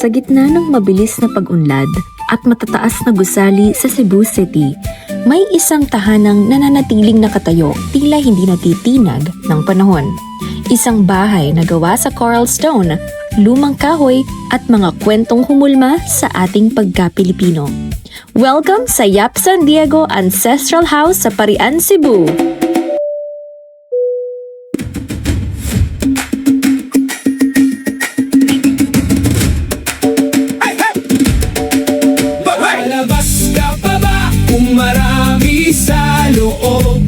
Sa gitna ng mabilis na pag-unlad at matataas na gusali sa Cebu City, may isang tahanang nananatiling nakatayo tila hindi natitinag ng panahon. Isang bahay na gawa sa coral stone, lumang kahoy at mga kwentong humulma sa ating pagka-Pilipino. Welcome sa Yap San Diego Ancestral House sa Parian, Cebu! Marami sa loob,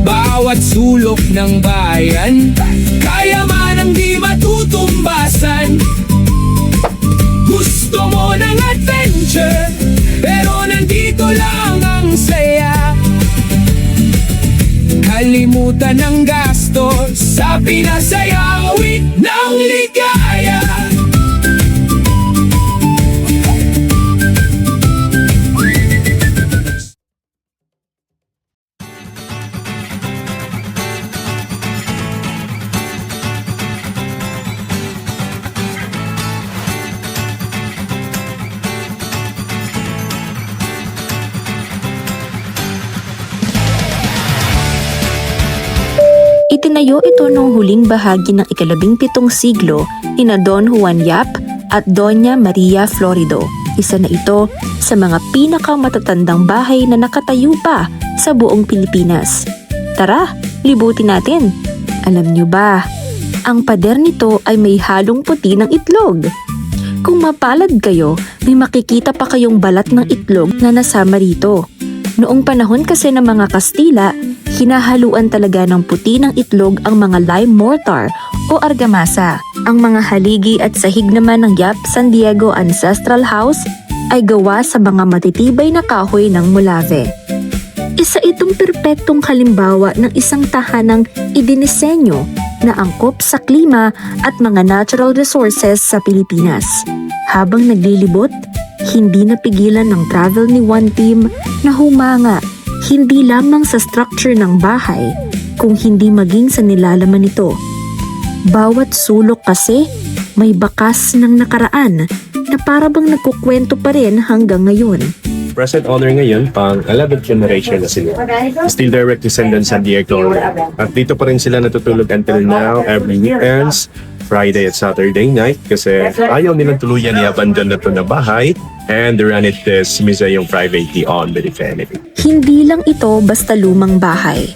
bawat sulok ng bayan, kayaman ang di matutumbasan. Gusto mo ng adventure, pero nandito lang ang saya. Kalimutan ng gastos sa pinasayawit ng ligaya. Itinayo ito noong huling bahagi ng ika-17 siglo ni Don Juan Yap at Doña Maria Florido. Isa na ito sa mga pinakamatatandang bahay na nakatayo pa sa buong Pilipinas. Tara, libutin natin. Alam niyo ba, ang pader nito ay may halong puti ng itlog. Kung mapalad kayo, may makikita pa kayong balat ng itlog na nasama rito. Noong panahon kasi ng mga Kastila, hinahaluan talaga ng puti ng itlog ang mga lime mortar o argamasa. Ang mga haligi at sahig naman ng Yap San Diego Ancestral House ay gawa sa mga matitibay na kahoy ng Molave. Isa itong perpektong halimbawa ng isang tahanang idinisenyo na angkop sa klima at mga natural resources sa Pilipinas. Habang naglilibot, hindi napigilan ng travel ni One Team na humanga hindi lamang sa structure ng bahay, kung hindi maging sa nilalaman nito. Bawat sulok kasi may bakas ng nakaraan na parabang nagkukwento pa rin hanggang ngayon. Present owner ngayon, pang 11th generation na sila. Still direct descendants San Diego. At dito pa rin sila natutulog until now, every weekends, Friday at Saturday night, kasi ayaw nilang tuluyan i-abandon na ito na bahay and run it as museum privately owned by the family. Hindi lang ito basta lumang bahay.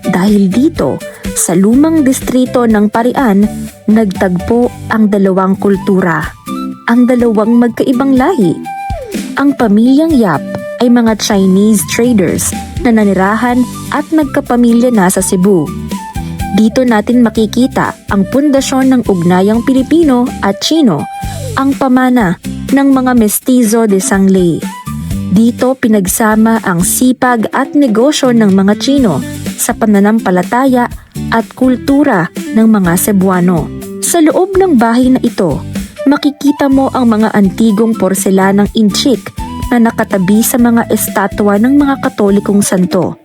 Dahil dito, sa lumang distrito ng Parian, nagtagpo ang dalawang kultura, ang dalawang magkaibang lahi. Ang pamilyang Yap ay mga Chinese traders na nanirahan at nagkapamilya na sa Cebu. Dito natin makikita ang pundasyon ng ugnayang Pilipino at Chino, ang pamana ng mga Mestizo de Sangley. Dito pinagsama ang sipag at negosyo ng mga Chino sa pananampalataya at kultura ng mga Cebuano. Sa loob ng bahay na ito, makikita mo ang mga antigong porselanang inchik na nakatabi sa mga estatwa ng mga Katolikong santo.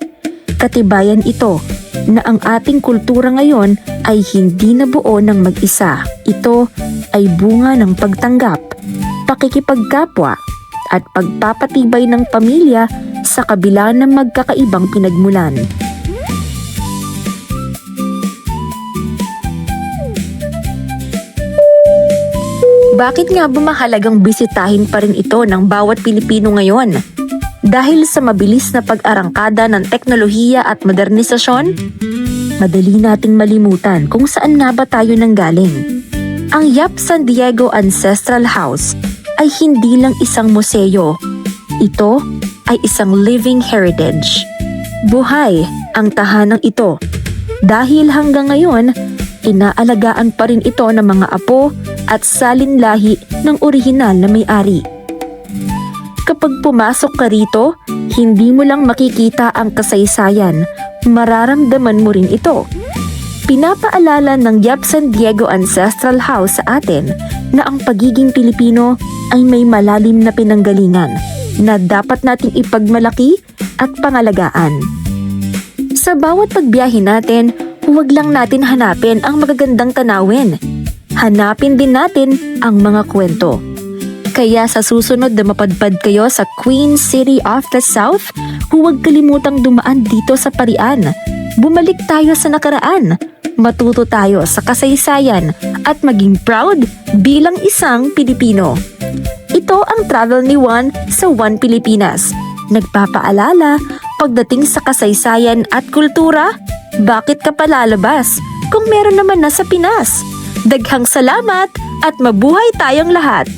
Katibayan ito na ang ating kultura ngayon ay hindi nabuo ng mag-isa. Ito ay bunga ng pagtanggap, pakikipagkapwa at pagpapatibay ng pamilya sa kabila ng magkakaibang pinagmulan. Bakit nga ba mahalagang bisitahin pa rin ito ng bawat Pilipino ngayon? Dahil sa mabilis na pag-arangkada ng teknolohiya at modernisasyon, madali nating malimutan kung saan nga ba tayo nanggaling. Ang Yap San Diego Ancestral House ay hindi lang isang museo. Ito ay isang living heritage. Buhay ang tahanang ito. Dahil hanggang ngayon, inaalagaan pa rin ito ng mga apo at salinlahi ng orihinal na may-ari. Kapag pumasok ka rito, hindi mo lang makikita ang kasaysayan, mararamdaman mo rin ito. Pinapaalala ng Yap San Diego Ancestral House sa atin na ang pagiging Pilipino ay may malalim na pinanggalingan na dapat nating ipagmalaki at pangalagaan. Sa bawat pagbiyahe natin, huwag lang natin hanapin ang magagandang tanawin. hanapin din natin ang mga kwento. Kaya sa susunod na mapadpad kayo sa Queen City of the South, huwag kalimutang dumaan dito sa Parian. Bumalik tayo sa nakaraan, matuto tayo sa kasaysayan at maging proud bilang isang Pilipino. Ito ang travel ni Juan sa One Pilipinas. Nagpapaalala, pagdating sa kasaysayan at kultura, bakit ka palalabas kung meron naman na sa Pinas? Daghang salamat at mabuhay tayong lahat!